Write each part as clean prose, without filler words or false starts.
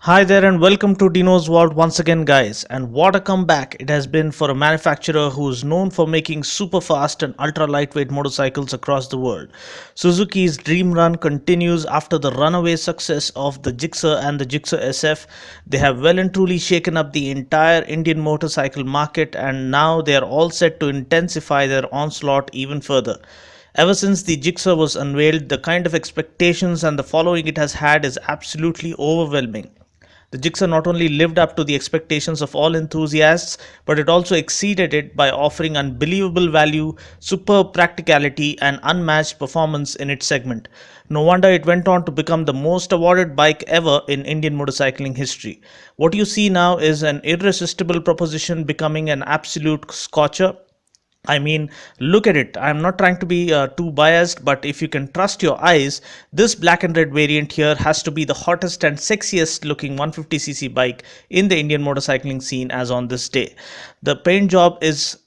Hi there and welcome to Dinos World once again, guys. And what a comeback it has been for a manufacturer who is known for making super fast and ultra lightweight motorcycles across the world. Suzuki's dream run continues after the runaway success of the Gixxer and the Gixxer SF. They have well and truly shaken up the entire Indian motorcycle market, and now they are all set to intensify their onslaught even further. Ever since the Gixxer was unveiled, the kind of expectations and the following it has had is absolutely overwhelming. The Gixxer not only lived up to the expectations of all enthusiasts, but it also exceeded it by offering unbelievable value, superb practicality, and unmatched performance in its segment. No wonder it went on to become the most awarded bike ever in Indian motorcycling history. What you see now is an irresistible proposition becoming an absolute scorcher. I mean, look at it. I'm not trying to be too biased, but if you can trust your eyes, this black and red variant here has to be the hottest and sexiest looking 150cc bike in the Indian motorcycling scene as on this day. The paint job is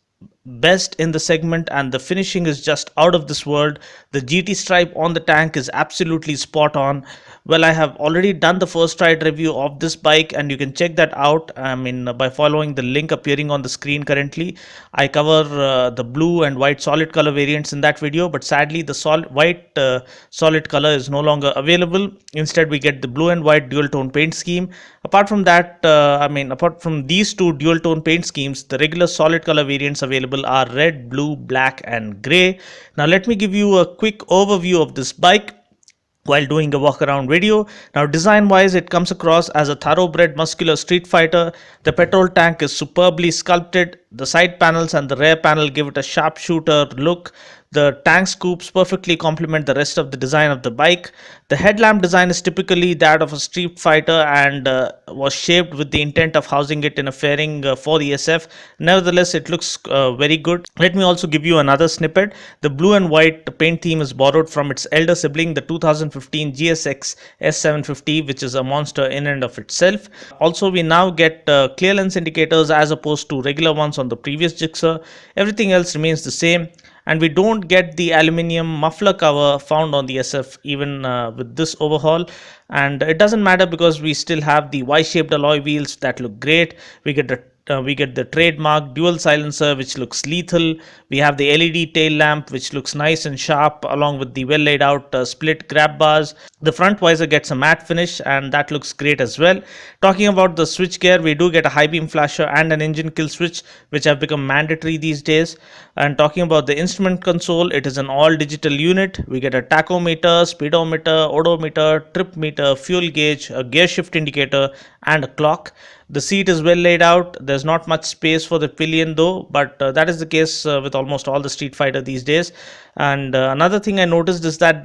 best in the segment and the finishing is just out of this world. The GT stripe on the tank is absolutely spot on. Well, I have already done the first ride review of this bike and you can check that out. I mean, by following the link appearing on the screen currently. I cover the blue and white solid color variants in that video, but sadly the white solid color is no longer available. Instead, we get the blue and white dual tone paint scheme. Apart from that, apart from these two dual tone paint schemes, the regular solid color variants available are red, blue, black and grey. Now let me give you a quick overview of this bike while doing a walk around video. Now, design wise, it comes across as a thoroughbred muscular street fighter. The petrol tank is superbly sculpted. The side panels and the rear panel give it a sharpshooter look. The tank scoops perfectly complement the rest of the design of the bike. The headlamp design is typically that of a street fighter and was shaped with the intent of housing it in a fairing for the SF. Nevertheless, it looks very good. Let me also give you another snippet. The blue and white paint theme is borrowed from its elder sibling, the 2015 GSX S750, which is a monster in and of itself. Also, we now get clear lens indicators as opposed to regular ones on the previous Gixxer. Everything else remains the same, and we don't get the aluminium muffler cover found on the SF even with this overhaul. And it doesn't matter because we still have the Y-shaped alloy wheels that look great. We get the trademark dual silencer, which looks lethal. We have the LED tail lamp, which looks nice and sharp, along with the well laid out split grab bars. The front visor gets a matte finish, and that looks great as well. Talking about the switch gear, we do get a high beam flasher and an engine kill switch, which have become mandatory these days. And talking about the instrument console, it is an all digital unit. We get a tachometer, speedometer, odometer, trip meter, fuel gauge, a gear shift indicator, and a clock. The seat is well laid out. There's not much space for the pillion though, but that is the case with almost all the Street Fighter these days. And another thing I noticed is that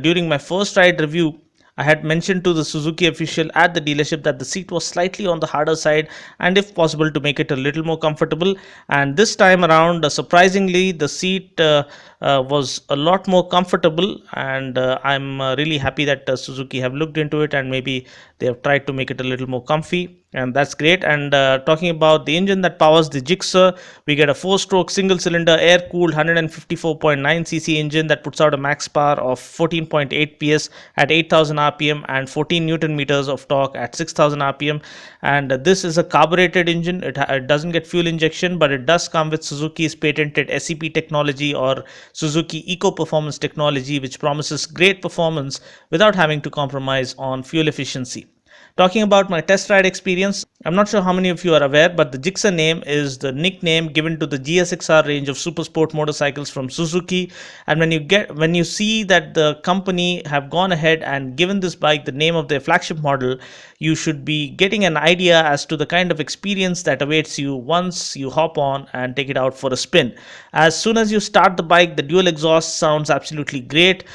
during my first ride review, I had mentioned to the Suzuki official at the dealership that the seat was slightly on the harder side and if possible to make it a little more comfortable. And this time around, surprisingly, the seat was a lot more comfortable, and I'm really happy that Suzuki have looked into it and maybe they have tried to make it a little more comfy, and that's great. And talking about the engine that powers the Gixxer, we get a 4-stroke single cylinder air cooled 154.9cc engine that puts out a max power of 14.8 PS at 8000 rpm and 14 newton meters of torque at 6000 rpm. And this is a carbureted engine. It doesn't get fuel injection, but it does come with Suzuki's patented SEP technology, or Suzuki Eco Performance technology, which promises great performance without having to compromise on fuel efficiency. Talking about my test ride experience, I'm not sure how many of you are aware, but the Gixxer name is the nickname given to the GSXR range of super sport motorcycles from Suzuki. And when you see that the company have gone ahead and given this bike the name of their flagship model, you should be getting an idea as to the kind of experience that awaits you once you hop on and take it out for a spin. As soon as you start the bike, the dual exhaust sounds absolutely great.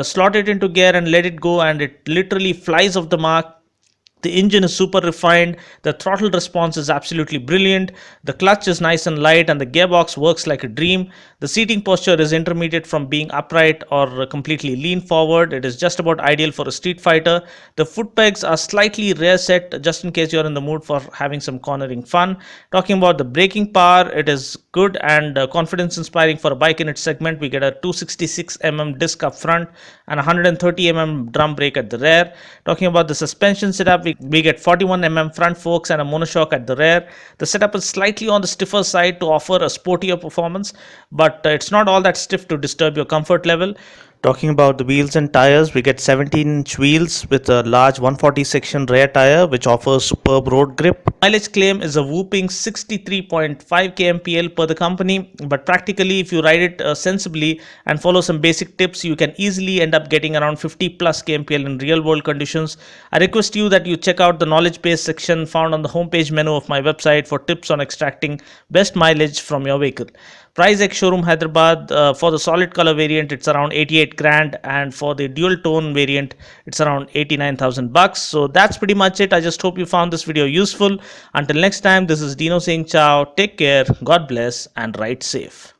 Slot it into gear and let it go, and it literally flies off the mark. The engine is super refined, the throttle response is absolutely brilliant, the clutch is nice and light, and the gearbox works like a dream. The seating posture is intermediate from being upright or completely lean forward. It is just about ideal for a street fighter. The foot pegs are slightly rear set just in case you're in the mood for having some cornering fun. Talking about the braking power, it is good and confidence inspiring for a bike in its segment. We get a 266mm disc up front and 130mm drum brake at the rear. Talking about the suspension setup, we we get 41 front forks and a monoshock at the rear. The setup is slightly on the stiffer side to offer a sportier performance, but it's not all that stiff to disturb your comfort level. Talking about the wheels and tires, we get 17-inch wheels with a large 140 section rear tire which offers superb road grip. Mileage claim is a whooping 63.5 kmpl per the company, but practically if you ride it sensibly and follow some basic tips, you can easily end up getting around 50 plus kmpl in real world conditions. I request you that you check out the knowledge base section found on the homepage menu of my website for tips on extracting best mileage from your vehicle. Price ex showroom Hyderabad, for the solid color variant it's around 88 grand, and for the dual tone variant it's around 89,000 bucks. So that's pretty much it. I just hope you found this video useful. Until next time, this is Dino saying ciao, take care, God bless, and ride safe.